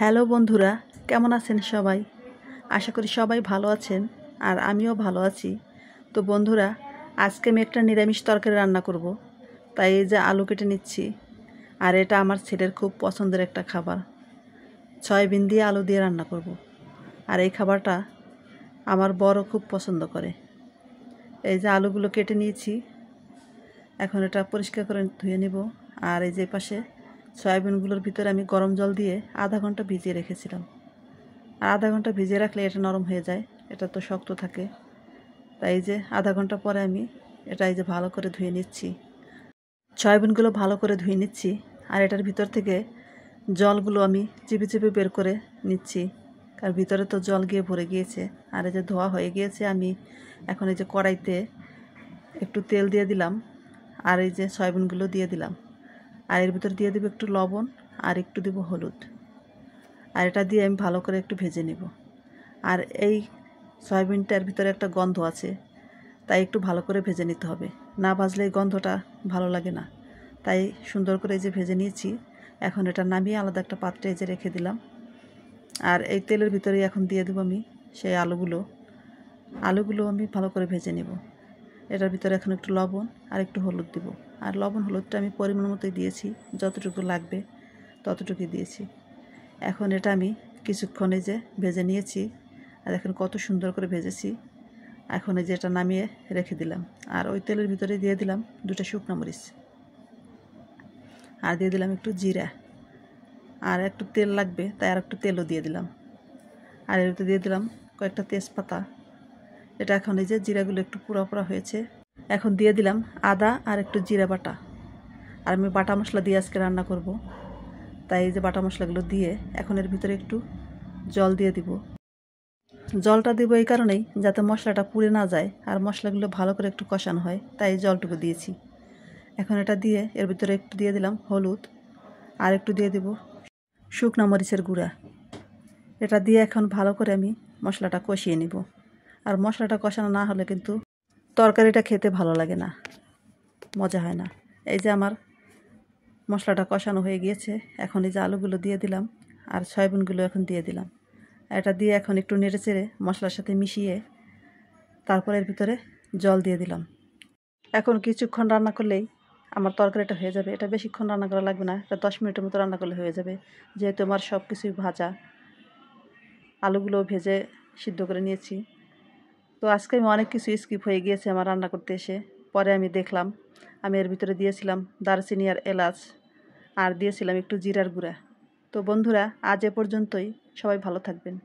Hello বন্ধুরা, কেমন আছেন সবাই? আশা করি সবাই ভালো আছেন আর আমিও ভালো আছি। তো বন্ধুরা, আজকে আমি একটা নিরামিষ তরকারি রান্না করব। তাই এই যে আলু কেটে নিচ্ছি। আর এটা আমার ছেলের খুব পছন্দের একটা খাবার, সয়াবিন দিয়ে আলু দিয়ে রান্না করব। আর এই খাবারটা আমার বড় খুব পছন্দ করে। এই যে আলুগুলো কেটে নিয়েছি, এখন এটা পরিষ্কার করে ধুয়ে নিব। আর এই যে পাশে সয়াবিনগুলোর ভিতরে আমি গরম জল দিয়ে আধা ঘন্টা ভিজিয়ে রেখেছিলাম। আর আধা ঘন্টা ভিজিয়ে রাখলে এটা নরম হয়ে যায়, এটা তো শক্ত থাকে। তাই এই যে আধা ঘন্টা পরে আমি এটা এই যে ভালো করে ধুয়ে নিচ্ছি, সয়াবিনগুলো ভালো করে ধুয়ে নিচ্ছি। আর এটার ভিতর থেকে জলগুলো আমি চিপে চিপে বের করে নিচ্ছি, কারণ ভিতরে তো জল গিয়ে ভরে গিয়েছে। আর এই যে ধোয়া হয়ে গিয়েছে, আমি এখন এই যে কড়াইতে একটু তেল দিয়ে দিলাম, আর এই যে সয়াবিনগুলো দিয়ে দিলাম। আর এর ভিতর দিয়ে দেবো একটু লবণ আর একটু দেবো হলুদ। আর এটা দিয়ে আমি ভালো করে একটু ভেজে নেব। আর এই সয়াবিনটার ভিতরে একটা গন্ধ আছে, তাই একটু ভালো করে ভেজে নিতে হবে। না ভাজলে এই গন্ধটা ভালো লাগে না। তাই সুন্দর করে এই যে ভেজে নিয়েছি। এখন এটা নামিয়ে আলাদা একটা পাত্রে এই যে রেখে দিলাম। আর এই তেলের ভিতরেই এখন দিয়ে দেবো আমি সেই আলুগুলো আমি ভালো করে ভেজে নেব। এটার ভিতরে এখন একটু লবণ আর একটু হলুদ দিব। আর লবণ হলুদটা আমি পরিমাণ মতোই দিয়েছি, যতটুকু লাগবে ততটুকুই দিয়েছি। এখন এটা আমি কিছুক্ষণ এই যে ভেজে নিয়েছি। আর এখন কত সুন্দর করে ভেজেছি। এখন এই যে এটা নামিয়ে রেখে দিলাম। আর ওই তেলের ভিতরে দিয়ে দিলাম 2টা শুকনো মরিচ, আর দিয়ে দিলাম একটু জিরা। আর একটু তেল লাগবে, তাই আর একটু তেলও দিয়ে দিলাম। আর এর ভিতরে দিয়ে দিলাম কয়েকটা তেজপাতা। এটা এখন এই যে জিরাগুলো একটু পোড়া পোড়া হয়েছে, এখন দিয়ে দিলাম আদা আর একটু জিরা বাটা। আর আমি বাটা মশলা দিয়ে আজকে রান্না করব, তাই এই যে বাটা মশলাগুলো দিয়ে এখন এর ভিতরে একটু জল দিয়ে দিব। জলটা দিব এই কারণেই যাতে মশলাটা পুড়ে না যায় আর মশলাগুলো ভালো করে একটু কষানো হয়, তাই জলটুকু দিয়েছি। এখন এটা দিয়ে এর ভিতরে একটু দিয়ে দিলাম হলুদ, আর একটু দিয়ে দেব শুকনো মরিচের গুঁড়া। এটা দিয়ে এখন ভালো করে আমি মশলাটা কষিয়ে নিব। আর মশলাটা কষানো না হলে কিন্তু তরকারিটা খেতে ভালো লাগে না, মজা হয় না। এই যে আমার মশলাটা কষানো হয়ে গিয়েছে, এখন এই যে আলুগুলো দিয়ে দিলাম আর সয়াবিনগুলো এখন দিয়ে দিলাম। এটা দিয়ে এখন একটু নেড়ে চেড়ে মশলার সাথে মিশিয়ে তারপর এর ভিতরে জল দিয়ে দিলাম। এখন কিছুক্ষণ রান্না করলেই আমার তরকারিটা হয়ে যাবে। এটা বেশিক্ষণ রান্না করা লাগবে না, এটা 10 মিনিটের মতো রান্না করলে হয়ে যাবে। যেহেতু আমার সব কিছুই ভাজা, আলুগুলো ভেজে সিদ্ধ করে নিয়েছি। তো আজকে আমি অনেক কিছু স্কিপ হয়ে গিয়েছে আমার রান্না করতে এসে। পরে আমি দেখলাম আমি এর ভিতরে দিয়েছিলাম দারচিনি আর এলাচ, আর দিয়েছিলাম একটু জিরার গুঁড়া। তো বন্ধুরা, আজ এ পর্যন্তই। সবাই ভালো থাকবেন।